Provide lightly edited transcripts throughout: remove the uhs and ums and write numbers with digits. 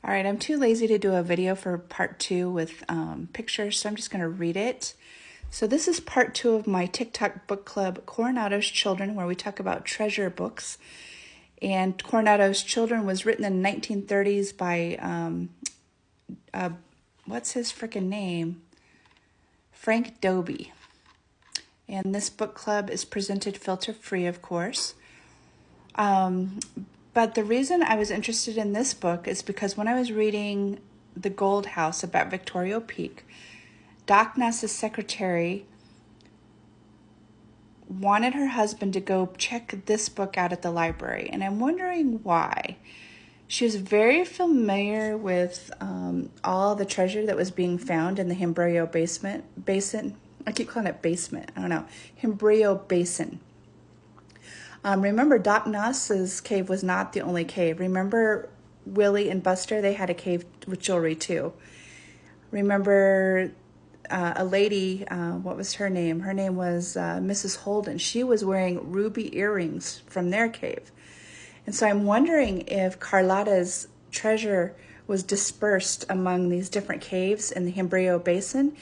All right, I'm too lazy to do a video for part 2 with pictures, so I'm just going to read it. So this is part 2 of my TikTok book club, Coronados Children, where we talk about treasure books. And Coronados Children was written in the 1930s by, what's his freaking name? Frank Dobie. And this book club is presented filter-free, of course. But the reason I was interested in this book is because when I was reading The Gold House about Victorio Peak, Doc Nass's secretary wanted her husband to go check this book out at the library, and I'm wondering why. She was very familiar with all the treasure that was being found in the Himbrio basin. I keep calling it basement. I don't know. Himbrio Basin. Remember, Doc Nass's cave was not the only cave. Remember Willie and Buster? They had a cave with jewelry too. Remember a lady, what was her name? Her name was Mrs. Holden. She was wearing ruby earrings from their cave. And so I'm wondering if Carlota's treasure was dispersed among these different caves in the Himbrio Basin,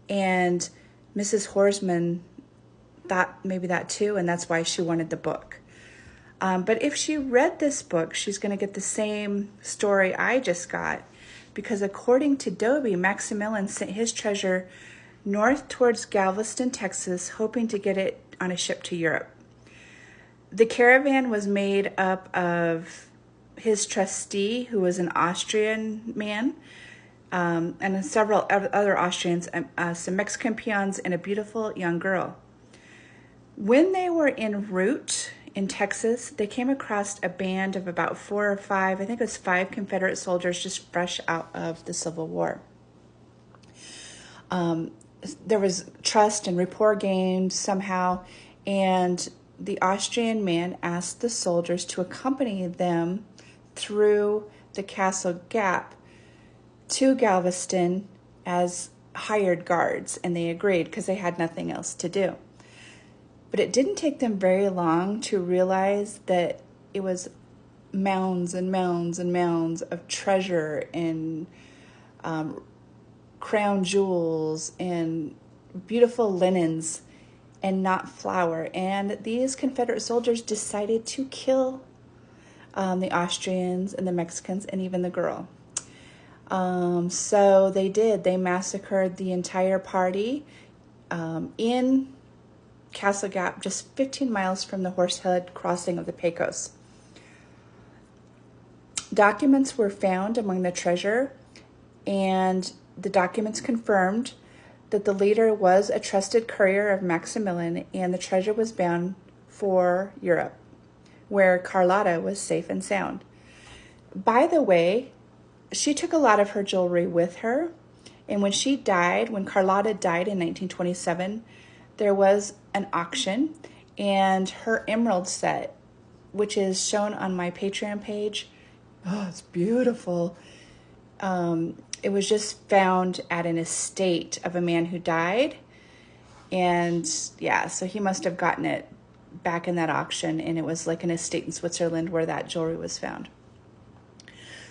and Mrs. Horsman thought maybe that too, and that's why she wanted the book. But if she read this book, she's going to get the same story I just got, because according to Dobie, Maximilian sent his treasure north towards Galveston, Texas, hoping to get it on a ship to Europe. The caravan was made up of his trustee, who was an Austrian man, and several other Austrians, some Mexican peons, and a beautiful young girl. When they were en route in Texas, they came across a band of about 4 or 5, I think it was 5 Confederate soldiers just fresh out of the Civil War. There was trust and rapport gained somehow, and the Austrian man asked the soldiers to accompany them through the Castle Gap to Galveston as hired guards, and they agreed because they had nothing else to do. But it didn't take them very long to realize that it was mounds and mounds and mounds of treasure and crown jewels and beautiful linens and not flour. And these Confederate soldiers decided to kill the Austrians and the Mexicans and even the girl. So they did. They massacred the entire party in Castle Gap, just 15 miles from the Horsehead crossing of the Pecos. Documents were found among the treasure, and the documents confirmed that the leader was a trusted courier of Maximilian, and the treasure was bound for Europe, where Carlota was safe and sound. By the way, she took a lot of her jewelry with her, and when Carlota died in 1927, there was an auction, and her emerald set, which is shown on my Patreon page, oh, it's beautiful. It was just found at an estate of a man who died, and yeah, so he must have gotten it back in that auction, and it was like an estate in Switzerland where that jewelry was found.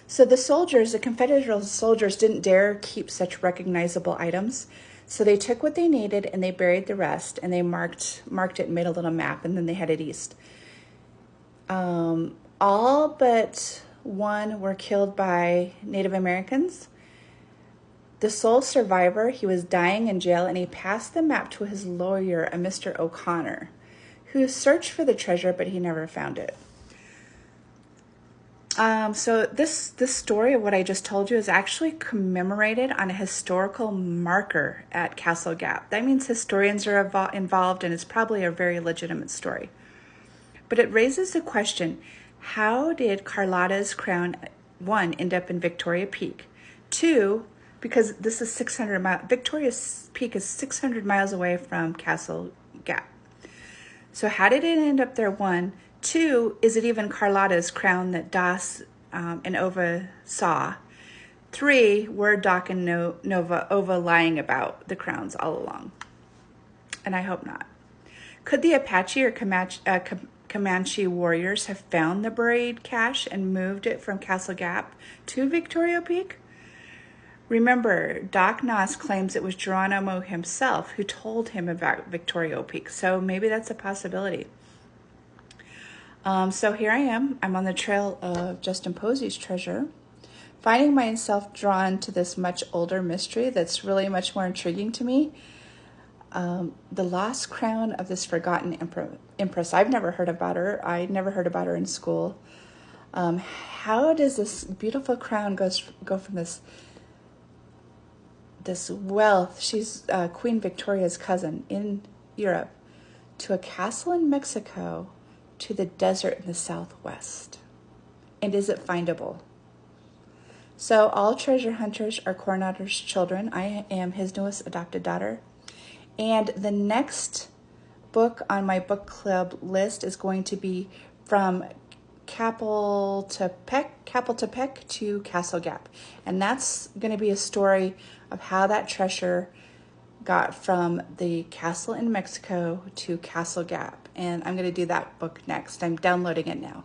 So the Confederate soldiers didn't dare keep such recognizable items. So they took what they needed and they buried the rest, and they marked it and made a little map, and then they headed east. All but one were killed by Native Americans. The sole survivor, he was dying in jail, and he passed the map to his lawyer, a Mr. O'Connor, who searched for the treasure, but he never found it. So this story of what I just told you is actually commemorated on a historical marker at Castle Gap. That means historians are involved, and it's probably a very legitimate story. But it raises the question, how did Carlota's crown, 1, end up in Victoria Peak? 2, because this is 600 miles, Victoria Peak is 600 miles away from Castle Gap. So how did it end up there, 1? 2, is it even Carlota's crown that Doss and Ova saw? 3, were Doc and Ova lying about the crowns all along? And I hope not. Could the Apache or Comanche Comanche warriors have found the buried cache and moved it from Castle Gap to Victorio Peak. Remember, Doc Noss claims it was Geronimo himself who told him about Victorio Peak, so maybe that's a possibility. So here I am. I'm on the trail of Justin Posey's treasure, finding myself drawn to this much older mystery that's really much more intriguing to me. The lost crown of this forgotten empress. I've never heard about her. I never heard about her in school. How does this beautiful crown go from this wealth? She's Queen Victoria's cousin in Europe, to a castle in Mexico, to the desert in the Southwest. And is it findable? So all treasure hunters are Coronados children. I am his newest adopted daughter. And the next book on my book club list is going to be from Capeltepec to Castle Gap. And that's going to be a story of how that treasure got from the castle in Mexico to Castle Gap. And I'm going to do that book next. I'm downloading it now.